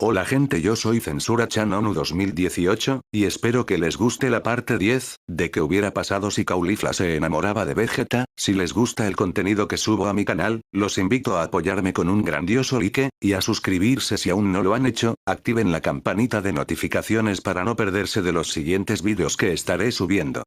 Hola gente, yo soy Censura-chan ONU 2018, y espero que les guste la parte 10, de qué hubiera pasado si Caulifla se enamoraba de Vegeta. Si les gusta el contenido que subo a mi canal, los invito a apoyarme con un grandioso like, y a suscribirse si aún no lo han hecho, activen la campanita de notificaciones para no perderse de los siguientes vídeos que estaré subiendo.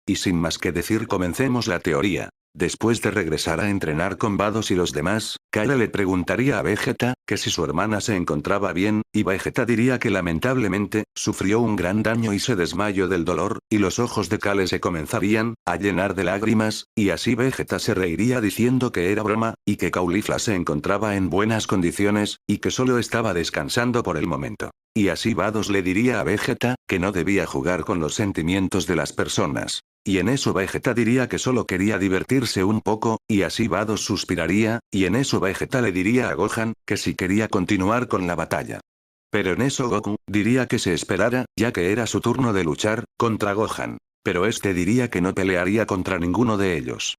Y sin más que decir, comencemos la teoría. Después de regresar a entrenar con Vados y los demás, Kale le preguntaría a Vegeta, que si su hermana se encontraba bien, y Vegeta diría que lamentablemente, sufrió un gran daño y se desmayó del dolor, y los ojos de Kale se comenzarían a llenar de lágrimas, y así Vegeta se reiría diciendo que era broma, y que Caulifla se encontraba en buenas condiciones, y que solo estaba descansando por el momento. Y así Vados le diría a Vegeta, que no debía jugar con los sentimientos de las personas. Y en eso Vegeta diría que solo quería divertirse un poco, y así Vados suspiraría, y en eso Vegeta le diría a Gohan, que si quería continuar con la batalla. Pero en eso Goku diría que se esperara, ya que era su turno de luchar contra Gohan. Pero este diría que no pelearía contra ninguno de ellos,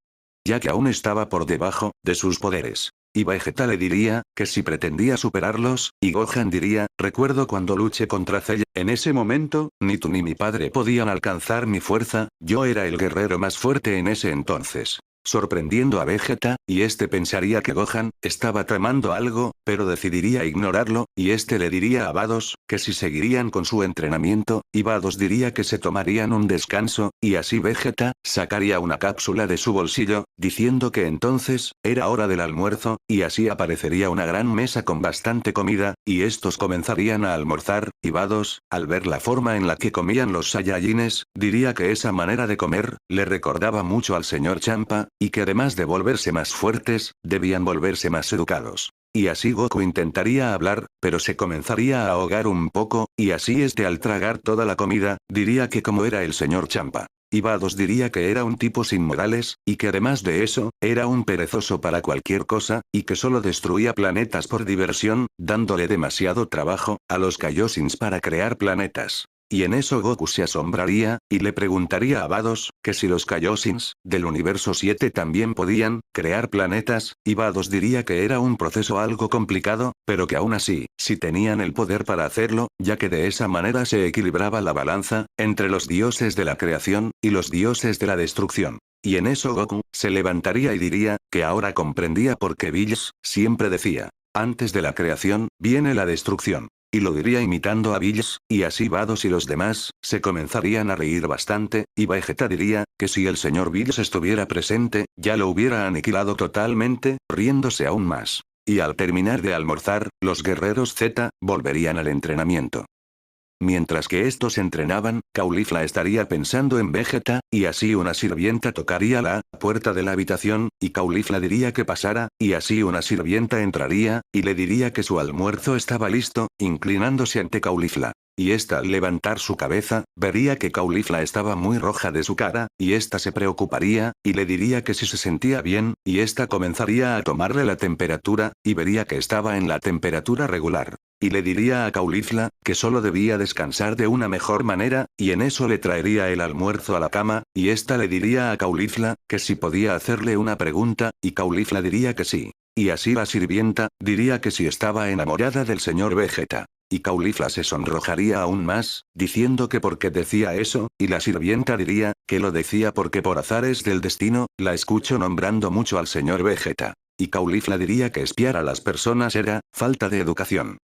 ya que aún estaba por debajo de sus poderes. Y Vegeta le diría, que si pretendía superarlos, y Gohan diría, recuerdo cuando luché contra Cell, en ese momento, ni tú ni mi padre podían alcanzar mi fuerza, yo era el guerrero más fuerte en ese entonces. Sorprendiendo a Vegeta, y este pensaría que Gohan estaba tramando algo, pero decidiría ignorarlo, y este le diría a Vados, que si seguirían con su entrenamiento, y Vados diría que se tomarían un descanso, y así Vegeta sacaría una cápsula de su bolsillo, diciendo que entonces era hora del almuerzo, y así aparecería una gran mesa con bastante comida, y estos comenzarían a almorzar, y Vados, al ver la forma en la que comían los Saiyajines, diría que esa manera de comer le recordaba mucho al señor Champa, y que además de volverse más fuertes, debían volverse más educados. Y así Goku intentaría hablar, pero se comenzaría a ahogar un poco, y así al tragar toda la comida, diría que como era el señor Champa. Y Vados diría que era un tipo sin modales, y que además de eso, era un perezoso para cualquier cosa, y que solo destruía planetas por diversión, dándole demasiado trabajo a los Kaioshins para crear planetas. Y en eso Goku se asombraría, y le preguntaría a Vados, que si los Kaioshins, del universo 7 también podían, crear planetas, y Vados diría que era un proceso algo complicado, pero que aún así, si tenían el poder para hacerlo, ya que de esa manera se equilibraba la balanza, entre los dioses de la creación, y los dioses de la destrucción. Y en eso Goku, se levantaría y diría, que ahora comprendía por qué Bills, siempre decía, antes de la creación, viene la destrucción. Y lo diría imitando a Bills, y así Vados y los demás, se comenzarían a reír bastante, y Vegeta diría, que si el señor Bills estuviera presente, ya lo hubiera aniquilado totalmente, riéndose aún más. Y al terminar de almorzar, los guerreros Z, volverían al entrenamiento. Mientras que estos entrenaban, Caulifla estaría pensando en Vegeta, y así una sirvienta tocaría la puerta de la habitación, y Caulifla diría que pasara, y así una sirvienta entraría, y le diría que su almuerzo estaba listo, inclinándose ante Caulifla. Y esta al levantar su cabeza, vería que Caulifla estaba muy roja de su cara, y esta se preocuparía, y le diría que si se sentía bien, y esta comenzaría a tomarle la temperatura, y vería que estaba en la temperatura regular. Y le diría a Caulifla, que solo debía descansar de una mejor manera, y en eso le traería el almuerzo a la cama, y esta le diría a Caulifla, que si podía hacerle una pregunta, y Caulifla diría que sí. Y así la sirvienta, diría que si estaba enamorada del señor Vegeta. Y Caulifla se sonrojaría aún más, diciendo que porque decía eso, y la sirvienta diría, que lo decía porque por azares del destino, la escucho nombrando mucho al señor Vegeta. Y Caulifla diría que espiar a las personas era falta de educación.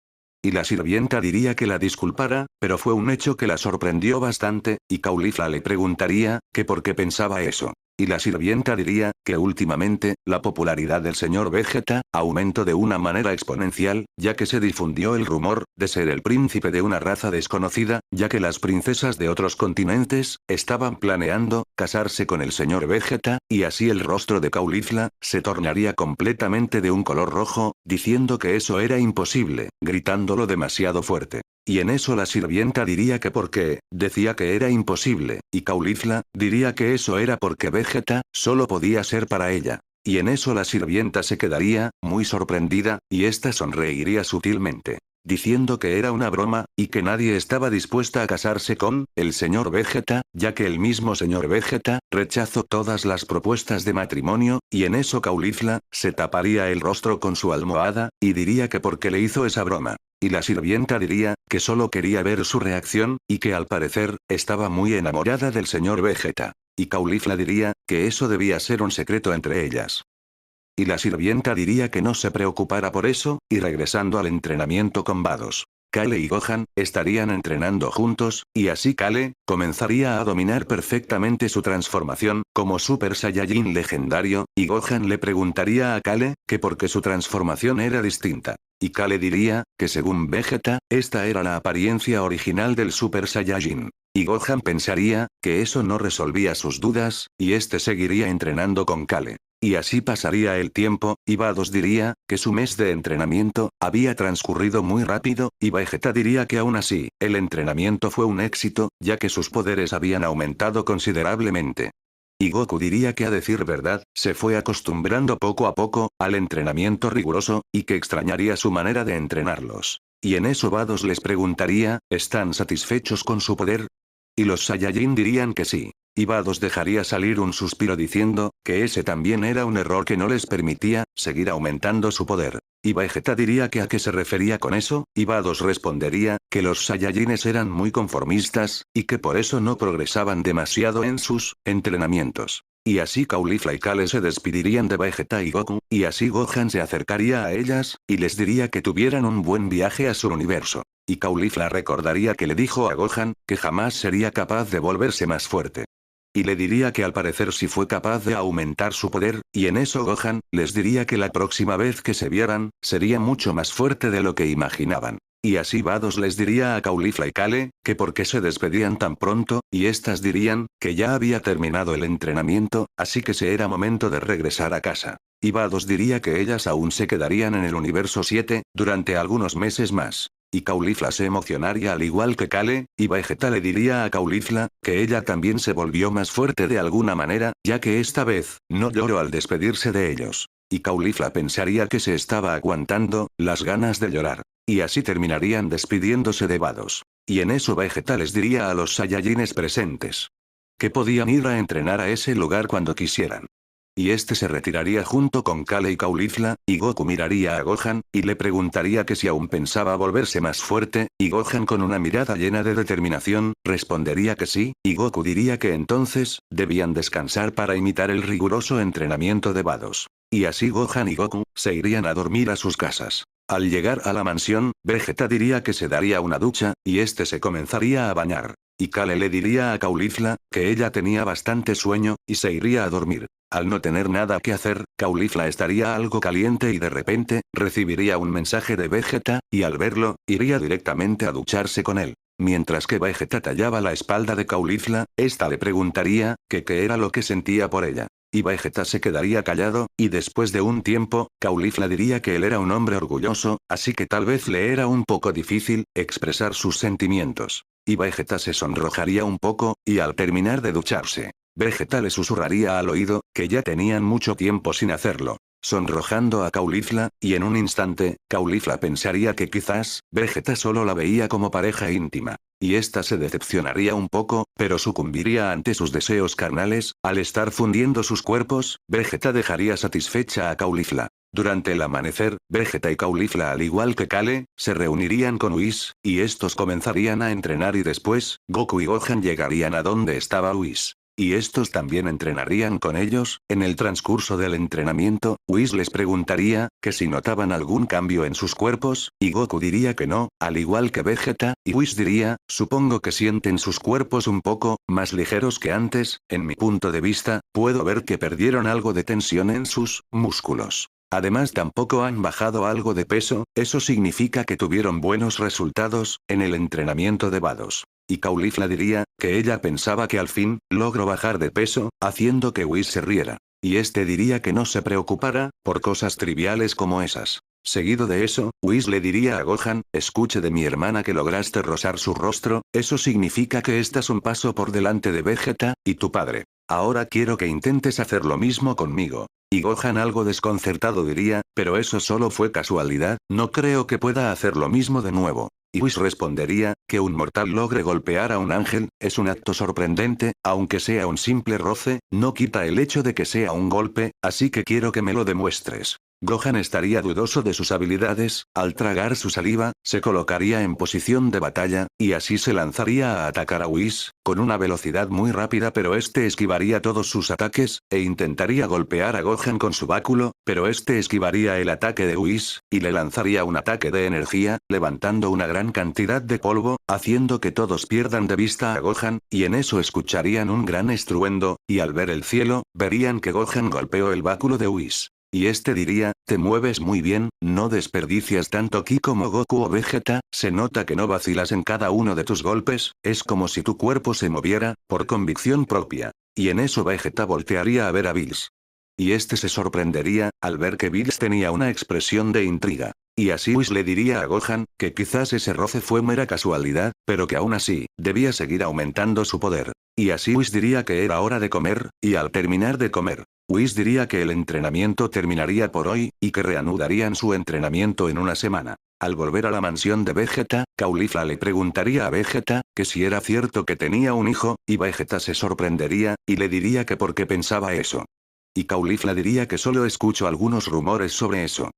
Y la sirvienta diría que la disculpara, pero fue un hecho que la sorprendió bastante, y Caulifla le preguntaría, que por qué pensaba eso. Y la sirvienta diría, que últimamente, la popularidad del señor Vegeta, aumentó de una manera exponencial, ya que se difundió el rumor, de ser el príncipe de una raza desconocida, ya que las princesas de otros continentes, estaban planeando, casarse con el señor Vegeta, y así el rostro de Caulifla, se tornaría completamente de un color rojo, diciendo que eso era imposible, gritándolo demasiado fuerte. Y en eso la sirvienta diría que porque, decía que era imposible, y Caulifla, diría que eso era porque Vegeta, solo podía ser para ella. Y en eso la sirvienta se quedaría, muy sorprendida, y esta sonreiría sutilmente, diciendo que era una broma, y que nadie estaba dispuesta a casarse con el señor Vegeta, ya que el mismo señor Vegeta, rechazó todas las propuestas de matrimonio, y en eso Caulifla, se taparía el rostro con su almohada, y diría que porque le hizo esa broma. y la sirvienta diría, que solo quería ver su reacción, y que al parecer, estaba muy enamorada del señor Vegeta. Y Caulifla diría, que eso debía ser un secreto entre ellas. Y la sirvienta diría que no se preocupara por eso, y regresando al entrenamiento con Vados. Kale y Gohan, estarían entrenando juntos, y así Kale, comenzaría a dominar perfectamente su transformación, como Super Saiyajin legendario, y Gohan le preguntaría a Kale, que por qué su transformación era distinta. Y Kale diría, que según Vegeta, esta era la apariencia original del Super Saiyajin. Y Gohan pensaría, que eso no resolvía sus dudas, y este seguiría entrenando con Kale. Y así pasaría el tiempo, y Vados diría, que su mes de entrenamiento, había transcurrido muy rápido, y Vegeta diría que aún así, el entrenamiento fue un éxito, ya que sus poderes habían aumentado considerablemente. Y Goku diría que a decir verdad, se fue acostumbrando poco a poco, al entrenamiento riguroso, y que extrañaría su manera de entrenarlos. Y en eso Vados les preguntaría, ¿están satisfechos con su poder? Y los Saiyajin dirían que sí. Y Vados dejaría salir un suspiro diciendo, que ese también era un error que no les permitía, seguir aumentando su poder. Y Vegeta diría que a qué se refería con eso, y Vados respondería, que los Saiyajines eran muy conformistas, y que por eso no progresaban demasiado en sus entrenamientos. Y así Caulifla y Kale se despedirían de Vegeta y Goku, y así Gohan se acercaría a ellas, y les diría que tuvieran un buen viaje a su universo. Y Caulifla recordaría que le dijo a Gohan, que jamás sería capaz de volverse más fuerte. Y le diría que al parecer sí fue capaz de aumentar su poder, y en eso Gohan, les diría que la próxima vez que se vieran, sería mucho más fuerte de lo que imaginaban. Y así Vados les diría a Caulifla y Kale, que por qué se despedían tan pronto, y estas dirían, que ya había terminado el entrenamiento, así que se era momento de regresar a casa. Y Vados diría que ellas aún se quedarían en el universo 7, durante algunos meses más. Y Caulifla se emocionaría al igual que Kale, y Vegeta le diría a Caulifla, que ella también se volvió más fuerte de alguna manera, ya que esta vez, no lloró al despedirse de ellos. Y Caulifla pensaría que se estaba aguantando, las ganas de llorar. Y así terminarían despidiéndose de Vados. Y en eso Vegeta les diría a los Saiyajines presentes, que podían ir a entrenar a ese lugar cuando quisieran. Y este se retiraría junto con Kale y Caulifla, y Goku miraría a Gohan, y le preguntaría que si aún pensaba volverse más fuerte, y Gohan con una mirada llena de determinación, respondería que sí, y Goku diría que entonces, debían descansar para imitar el riguroso entrenamiento de Vados. Y así Gohan y Goku, se irían a dormir a sus casas. Al llegar a la mansión, Vegeta diría que se daría una ducha, y este se comenzaría a bañar. Y Kale le diría a Caulifla, que ella tenía bastante sueño, y se iría a dormir. Al no tener nada que hacer, Caulifla estaría algo caliente y de repente, recibiría un mensaje de Vegeta, y al verlo, iría directamente a ducharse con él. Mientras que Vegeta tallaba la espalda de Caulifla, esta le preguntaría, que qué era lo que sentía por ella. Y Vegeta se quedaría callado, y después de un tiempo, Caulifla diría que él era un hombre orgulloso, así que tal vez le era un poco difícil, expresar sus sentimientos. Y Vegeta se sonrojaría un poco, y al terminar de ducharse, Vegeta le susurraría al oído, que ya tenían mucho tiempo sin hacerlo, sonrojando a Caulifla, y en un instante, Caulifla pensaría que quizás, Vegeta solo la veía como pareja íntima. Y ésta se decepcionaría un poco, pero sucumbiría ante sus deseos carnales, al estar fundiendo sus cuerpos, Vegeta dejaría satisfecha a Caulifla. Durante el amanecer, Vegeta y Caulifla al igual que Kale, se reunirían con Whis, y estos comenzarían a entrenar y después, Goku y Gohan llegarían a donde estaba Whis. Y estos también entrenarían con ellos. En el transcurso del entrenamiento, Whis les preguntaría, que si notaban algún cambio en sus cuerpos, y Goku diría que no, al igual que Vegeta, y Whis diría, supongo que sienten sus cuerpos un poco, más ligeros que antes, en mi punto de vista, puedo ver que perdieron algo de tensión en sus músculos. Además tampoco han bajado algo de peso, eso significa que tuvieron buenos resultados, en el entrenamiento de Vados. Y Caulifla diría, que ella pensaba que al fin, logró bajar de peso, haciendo que Whis se riera. Y este diría que no se preocupara, por cosas triviales como esas. Seguido de eso, Whis le diría a Gohan, escuche de mi hermana que lograste rozar su rostro, eso significa que estás un paso por delante de Vegeta, y tu padre. Ahora quiero que intentes hacer lo mismo conmigo. Y Gohan algo desconcertado diría, pero eso solo fue casualidad, no creo que pueda hacer lo mismo de nuevo. Y Whis respondería, que un mortal logre golpear a un ángel, es un acto sorprendente, aunque sea un simple roce, no quita el hecho de que sea un golpe, así que quiero que me lo demuestres. Gohan estaría dudoso de sus habilidades, al tragar su saliva, se colocaría en posición de batalla, y así se lanzaría a atacar a Whis, con una velocidad muy rápida pero este esquivaría todos sus ataques, e intentaría golpear a Gohan con su báculo, pero este esquivaría el ataque de Whis, y le lanzaría un ataque de energía, levantando una gran cantidad de polvo, haciendo que todos pierdan de vista a Gohan, y en eso escucharían un gran estruendo, y al ver el cielo, verían que Gohan golpeó el báculo de Whis. Y este diría, te mueves muy bien, no desperdicias tanto ki como Goku o Vegeta, se nota que no vacilas en cada uno de tus golpes, es como si tu cuerpo se moviera, por convicción propia. Y en eso Vegeta voltearía a ver a Bills. Y este se sorprendería, al ver que Bills tenía una expresión de intriga. Y así Whis le diría a Gohan, que quizás ese roce fue mera casualidad, pero que aún así, debía seguir aumentando su poder. Y así Whis diría que era hora de comer, y al terminar de comer, Whis diría que el entrenamiento terminaría por hoy, y que reanudarían su entrenamiento en una semana. Al volver a la mansión de Vegeta, Caulifla le preguntaría a Vegeta, que si era cierto que tenía un hijo, y Vegeta se sorprendería, y le diría que por qué pensaba eso. Y Caulifla diría que solo escucho algunos rumores sobre eso.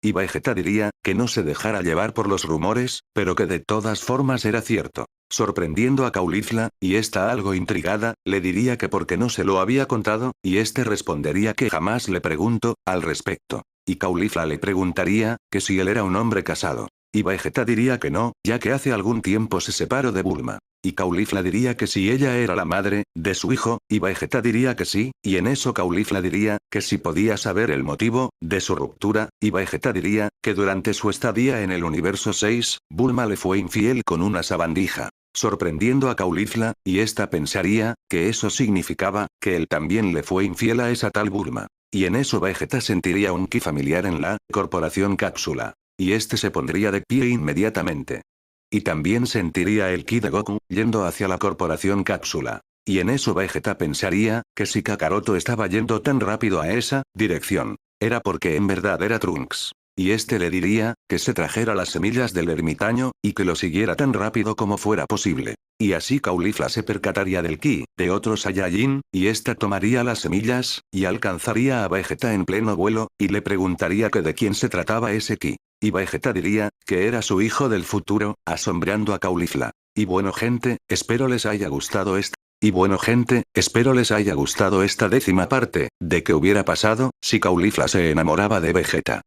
Y Vegeta diría, que no se dejara llevar por los rumores, pero que de todas formas era cierto. Sorprendiendo a Caulifla, y esta algo intrigada, le diría que porque no se lo había contado, y este respondería que jamás le preguntó, al respecto. Y Caulifla le preguntaría, que si él era un hombre casado. Y Vegeta diría que no, ya que hace algún tiempo se separó de Bulma. Y Caulifla diría que si ella era la madre, de su hijo, y Vegeta diría que sí, y en eso Caulifla diría, que si podía saber el motivo, de su ruptura, y Vegeta diría, que durante su estadía en el universo 6, Bulma le fue infiel con una sabandija. Sorprendiendo a Caulifla, y esta pensaría, que eso significaba, que él también le fue infiel a esa tal Bulma. Y en eso Vegeta sentiría un ki familiar en la Corporación Cápsula. Y este se pondría de pie inmediatamente. Y también sentiría el ki de Goku, yendo hacia la Corporación Cápsula. Y en eso Vegeta pensaría, que si Kakaroto estaba yendo tan rápido a esa dirección, era porque en verdad era Trunks. Y este le diría, que se trajera las semillas del ermitaño, y que lo siguiera tan rápido como fuera posible. Y así Caulifla se percataría del ki, de otro Saiyajin, y ésta tomaría las semillas, y alcanzaría a Vegeta en pleno vuelo, y le preguntaría que de quién se trataba ese ki. Y Vegeta diría, que era su hijo del futuro, asombrando a Caulifla. Y bueno gente, espero les haya gustado esta 10ª parte, de qué hubiera pasado, si Caulifla se enamoraba de Vegeta.